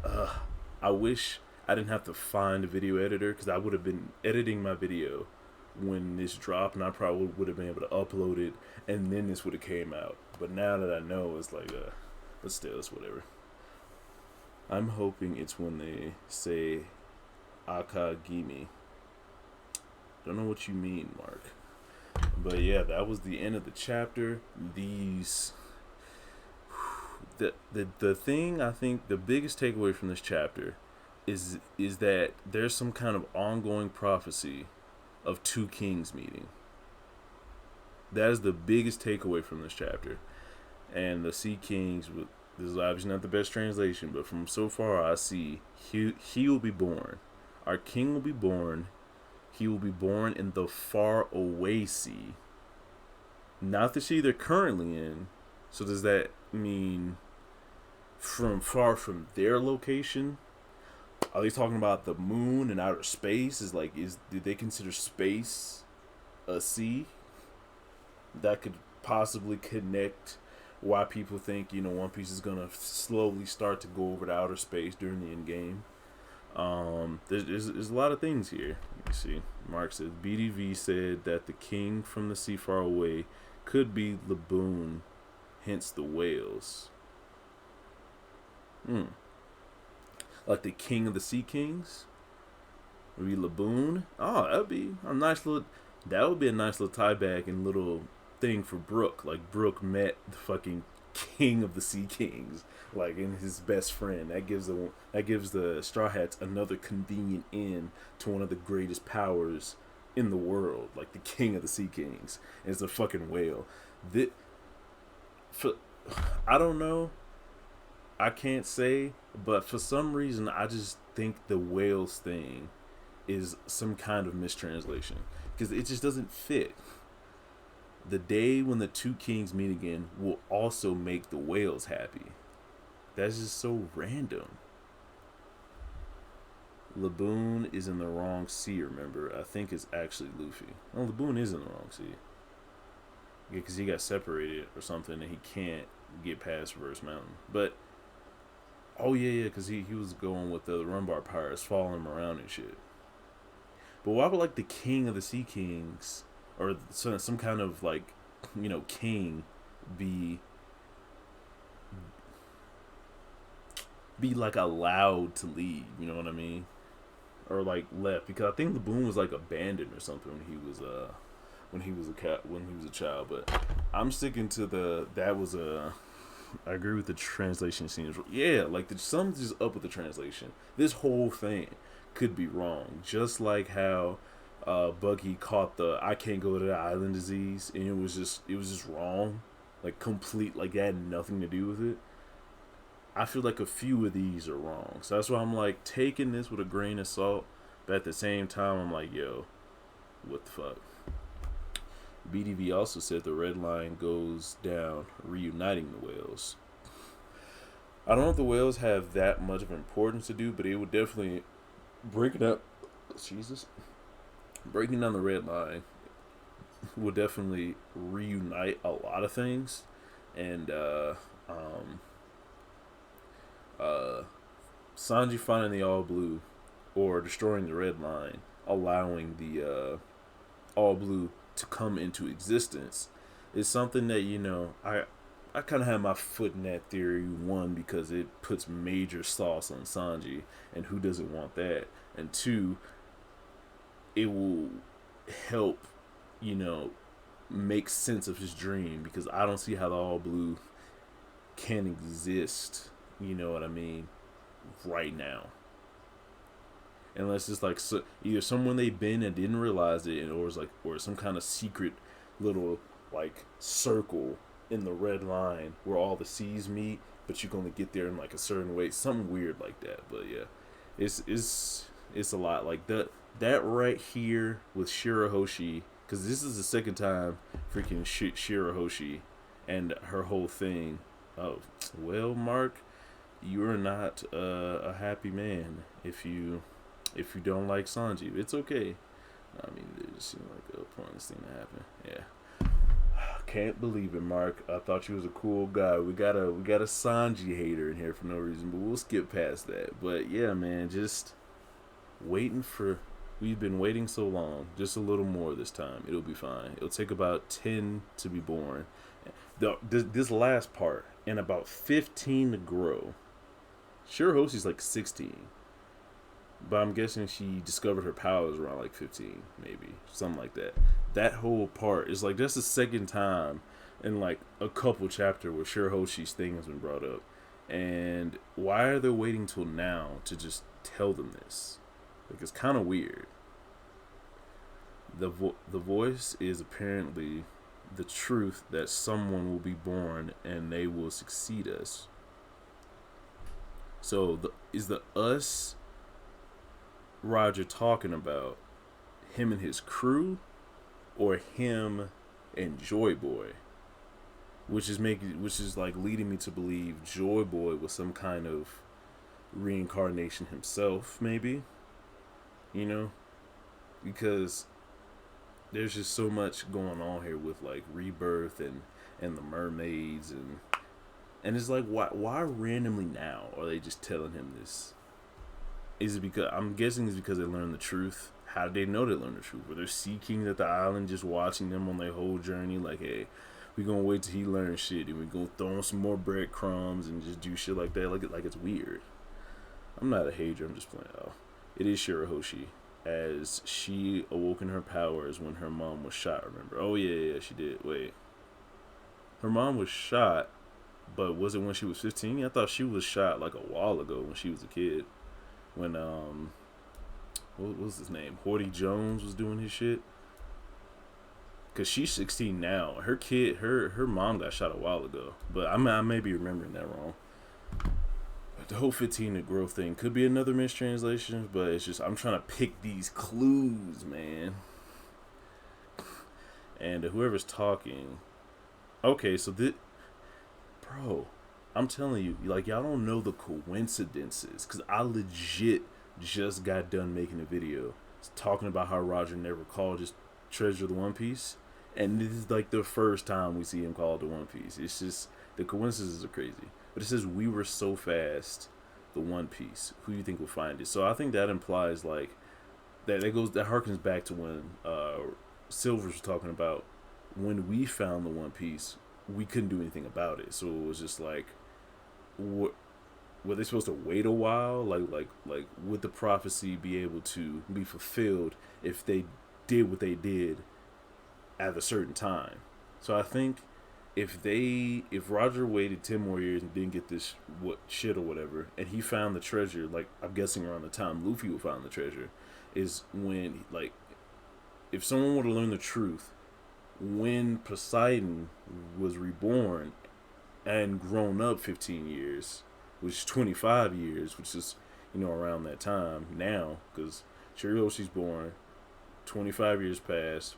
[SPEAKER 1] I wish I didn't have to find a video editor, because I would have been editing my video when this dropped, and I probably would have been able to upload it, and then this would have came out. But now that I know, it's like, but still, it's whatever. I'm hoping it's when they say Akagimi. Don't know what you mean, Mark. But yeah, that was the end of the chapter. The thing, I think the biggest takeaway from this chapter is that there's some kind of ongoing prophecy of two kings meeting. That is the biggest takeaway from this chapter. And the Sea Kings, this is obviously not the best translation, but from so far I see, he will be born. Our king will be born. He will be born in the far away sea. Not the sea they're currently in. So does that mean from far from their location? Are they talking about the moon and outer space? Did they consider space a sea that could possibly connect why people think, One Piece is gonna slowly start to go over to outer space during the end game? There's a lot of things here. You see, Mark says BDV said that the king from the sea far away could be Laboon, hence the whales. Like the king of the Sea Kings would be Laboon. Oh, that would be a nice little tie back and little thing for Brook. Like, Brook met the fucking king of the Sea Kings, like, in his best friend. That gives the Straw Hats another convenient end to one of the greatest powers in the world, like the king of the Sea Kings. And it's a fucking whale. I don't know I can't say, but for some reason, I just think the whales thing is some kind of mistranslation because it just doesn't fit. The day when the two kings meet again will also make the whales happy. That's just so random. Laboon is in the wrong sea, remember? I think it's actually Luffy. No, Laboon is in the wrong sea. Yeah, because he got separated or something and he can't get past Reverse Mountain. But, oh yeah, because he was going with the Rumbar Pirates, following him around and shit. But why would, like, the king of the Sea Kings, or some kind of, like, king be like allowed to leave, you know what I mean? Or like left because I think the Boom was like abandoned or something when he was a child. But I'm sticking to that was a. I agree with the translation scenes. Yeah, like something's just up with the translation. This whole thing could be wrong, just like how Buggy caught the I can't go to the island disease, and it was just wrong, like complete, like it had nothing to do with it. I feel like a few of these are wrong. So that's why I'm like taking this with a grain of salt. But at the same time, I'm like, yo, what the fuck? BDV also said the red line goes down, reuniting the whales. I don't know if the whales have that much of importance to do, but it would definitely breaking up. Jesus, breaking down the red line would definitely reunite a lot of things, and Sanji finding the all blue or destroying the red line, allowing the all blue to come into existence is something that I kind of have my foot in that theory. One, because it puts major sauce on Sanji, and who doesn't want that? And two, it will help make sense of his dream, because I don't see how the all blue can exist, you know what I mean, right now, unless it's like either someone they've been and didn't realize it, or some kind of secret little like circle in the red line where all the seas meet, but you can only get there in like a certain way, something weird like that. But yeah, it's a lot like that right here with Shirahoshi, because this is the second time freaking Shirahoshi and her whole thing. Oh well, Mark, you are not a happy man if you don't like Sanji. It's okay. I mean, it just seemed like a pointless thing to happen. Yeah. Can't believe it, Mark. I thought you was a cool guy. We got a Sanji hater in here for no reason, but we'll skip past that. But yeah, man, just waiting for. We've been waiting so long. Just a little more this time. It'll be fine. It'll take about 10 to be born. This last part, and about 15 to grow. Shirahoshi's like 16. But I'm guessing she discovered her powers around like 15, maybe. Something like that. That whole part is like, that's the second time in like a couple chapter where Shirahoshi's thing has been brought up. And why are they waiting till now to just tell them this? Like, it's kind of weird. The voice is apparently the truth that someone will be born and they will succeed us. So is the us Roger talking about him and his crew, or him and Joy Boy? Which is like leading me to believe Joy Boy was some kind of reincarnation himself, maybe. Because there's just so much going on here with like rebirth and the mermaids, and it's like, why randomly now are they just telling him this? Is it because, I'm guessing it's because they learned the truth? How did they know they learned the truth? Were there sea kings at the island just watching them on their whole journey? Like, hey, we gonna wait till he learns shit, and we gonna throw him some more breadcrumbs and just do shit like that? Like it's weird. I'm not a hater. I'm just playing. Oh, it is Shirahoshi, as she awoke in her powers when her mom was shot. Remember? Oh yeah, she did. Wait, her mom was shot, but was it when she was 15? I thought she was shot like a while ago when she was a kid. When what was his name? Horty Jones was doing his shit. Cause she's 16 now. Her mom got shot a while ago. But I may be remembering that wrong. the whole 15 to growth thing could be another mistranslation, but it's just I'm trying to pick these clues, man. And whoever's talking, okay, so this, bro, I'm telling you, like y'all don't know the coincidences, cause I legit just got done making a video talking about how Roger never called his treasure the One Piece, and this is like the first time we see him call it the One Piece. It's just the coincidences are crazy. But it says we were so fast, the One Piece. Who do you think will find it? So I think that implies like that harkens back to when Silver was talking about when we found the One Piece, we couldn't do anything about it. So it was just like, what were they supposed to wait a while? Like would the prophecy be able to be fulfilled if they did what they did at a certain time? So I think if Roger waited 10 more years and didn't get this shit or whatever, and he found the treasure, like I'm guessing around the time Luffy would find the treasure, is when like if someone were to learn the truth, when Poseidon was reborn and grown up 15 years, which is 25 years, which is, around that time now, because Shirihoshi's born, 25 years passed,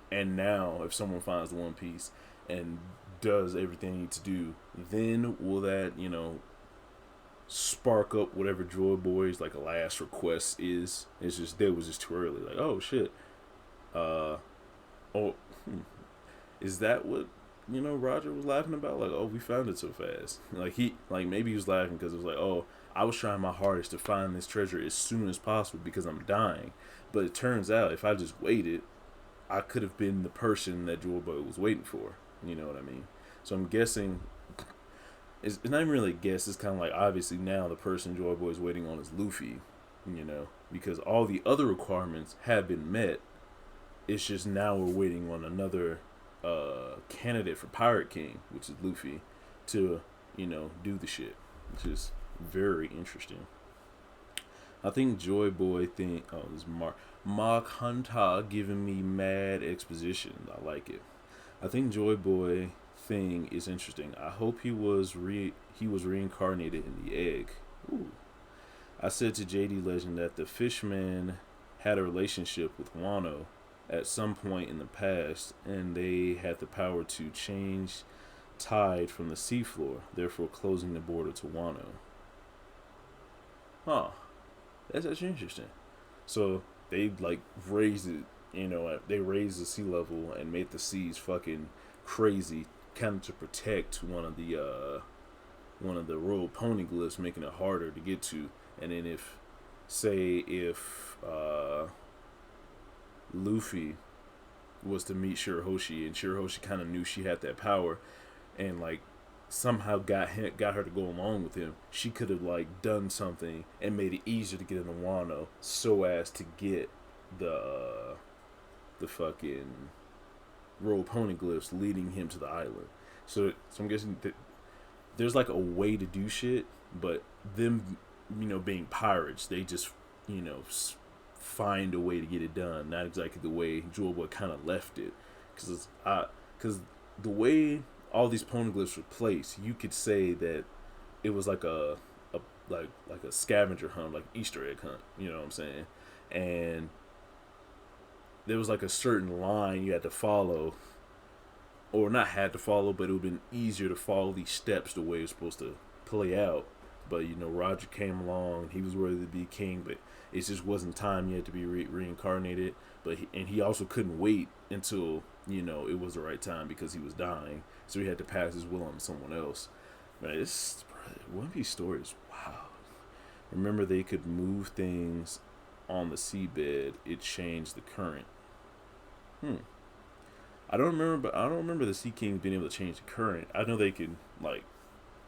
[SPEAKER 1] and now if someone finds the One Piece and does everything they need to do, then will that, spark up whatever Joy Boy's like a last request is? It's just, that was just too early. Like, oh shit. Is that what Roger was laughing about? Like, oh, we found it so fast. Like maybe he was laughing because it was like, oh, I was trying my hardest to find this treasure as soon as possible because I'm dying. But it turns out if I just waited, I could have been the person that Joy Boy was waiting for. You know what I mean? So I'm guessing. It's not even really a guess. It's kind of like obviously now the person Joy Boy is waiting on is Luffy. Because all the other requirements have been met. It's just now we're waiting on another candidate for Pirate King, which is Luffy, to do the shit, which is very interesting. I think Joy Boy thing. Oh, this is Mark Hunter giving me mad exposition. I like it. I think Joy Boy thing is interesting. I hope he was reincarnated in the egg. Ooh. I said to JD Legend that the Fishman had a relationship with Wano at some point in the past, and they had the power to change tide from the seafloor, therefore closing the border to Wano. Huh. That's actually interesting. So they raised it, they raised the sea level and made the seas fucking crazy, kind of to protect one of the royal poneglyphs, making it harder to get to. And then if Luffy was to meet Shirahoshi, and Shirahoshi kind of knew she had that power, and somehow got her to go along with him, she could have done something and made it easier to get into Wano, so as to get the fucking royal poneglyphs leading him to the island. So I'm guessing that there's a way to do shit, but them being pirates, they just find a way to get it done. Not exactly the way Joy Boy kind of left it, because the way all these poneglyphs were placed, you could say that it was like a scavenger hunt, like Easter egg hunt. You know what I'm saying? And there was a certain line you had to follow, or not had to follow, but it would have been easier to follow these steps the way it's supposed to play out. But Roger came along, he was worthy to be king, but it just wasn't time yet to be reincarnated. But he also couldn't wait until it was the right time because he was dying, so he had to pass his will on to someone else. Man, this One Piece story is wow. Remember, they could move things on the seabed. It changed the current. I don't remember the Sea Kings being able to change the current. I know they could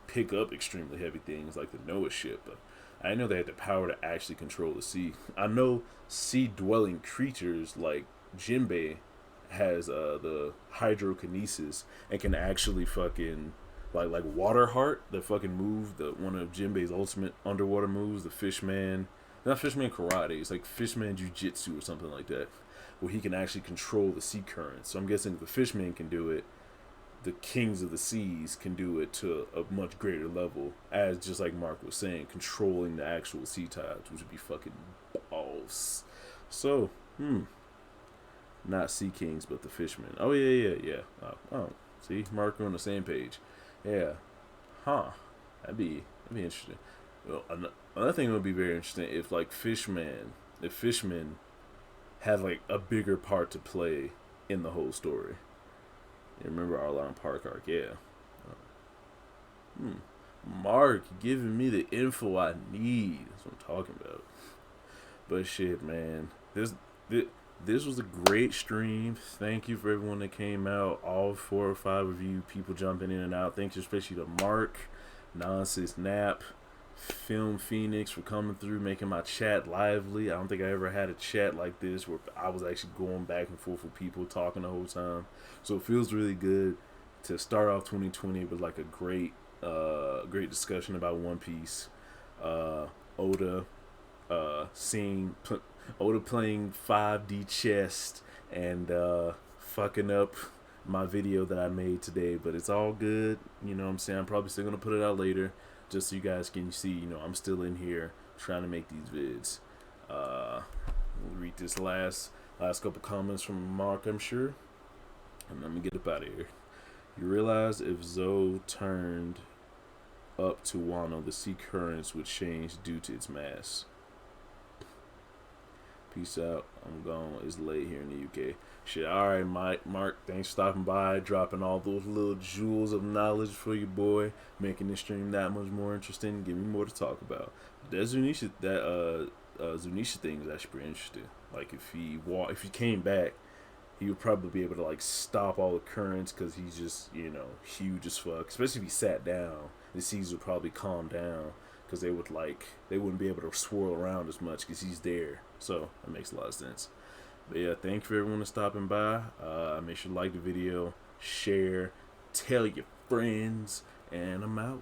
[SPEAKER 1] pick up extremely heavy things like the Noah ship, but I didn't know they had the power to actually control the sea. I know sea-dwelling creatures like Jinbei has the hydrokinesis and can actually fucking like Water Heart that fucking move one of Jinbei's ultimate underwater moves, the Fishman, not Fishman Karate, it's like Fishman Jiu-Jitsu or something like that, where he can actually control the sea currents. So I'm guessing if the Fishman can do it, the kings of the seas can do it to a much greater level, as just like Mark was saying, controlling the actual sea tides, which would be fucking balls. So, not sea kings, but the fishermen. Oh yeah. Oh, see, Mark, we're on the same page. Yeah, huh? That'd be interesting. Well, another thing that would be very interesting if fishmen had like a bigger part to play in the whole story. You remember Arlong Park arc? Yeah. Hmm. Mark giving me the info I need. That's what I'm talking about. But shit, man, this this was a great stream. Thank you for everyone that came out. All 4 or 5 of you people jumping in and out. Thanks especially to Mark, Nonsense Nap, Film Phoenix for coming through, making my chat lively. I don't think I ever had a chat like this where I was actually going back and forth with people talking the whole time. So it feels really good to start off 2020 with like a great discussion about One Piece. Oda, seeing Oda playing 5D chess and fucking up my video that I made today, but it's all good. You know what I'm saying? I'm probably still gonna put it out later, just so you guys can see. I'm still in here trying to make these vids. We'll read this last couple comments from Mark, I'm sure, and let me get up out of here. You realize if Zoe turned up to Wano, the sea currents would change due to its mass. Peace out. I'm gone. It's late here in the UK. Shit. All right, Mark. Thanks for stopping by, dropping all those little jewels of knowledge for your boy, making this stream that much more interesting. Give me more to talk about. That Zunisha thing is actually pretty interesting. Like if he came back, he would probably be able to like stop all the currents because he's just huge as fuck. Especially if he sat down, the seas would probably calm down because they wouldn't be able to swirl around as much because he's there. So that makes a lot of sense. But yeah, thank you for everyone for stopping by. Make sure to like the video, share, tell your friends, and I'm out.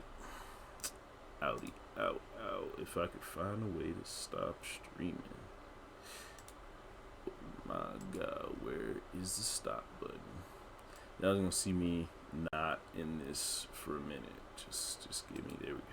[SPEAKER 1] Outie, out. If I could find a way to stop streaming. My God, where is the stop button? Y'all gonna see me not in this for a minute. Just give me. There we go.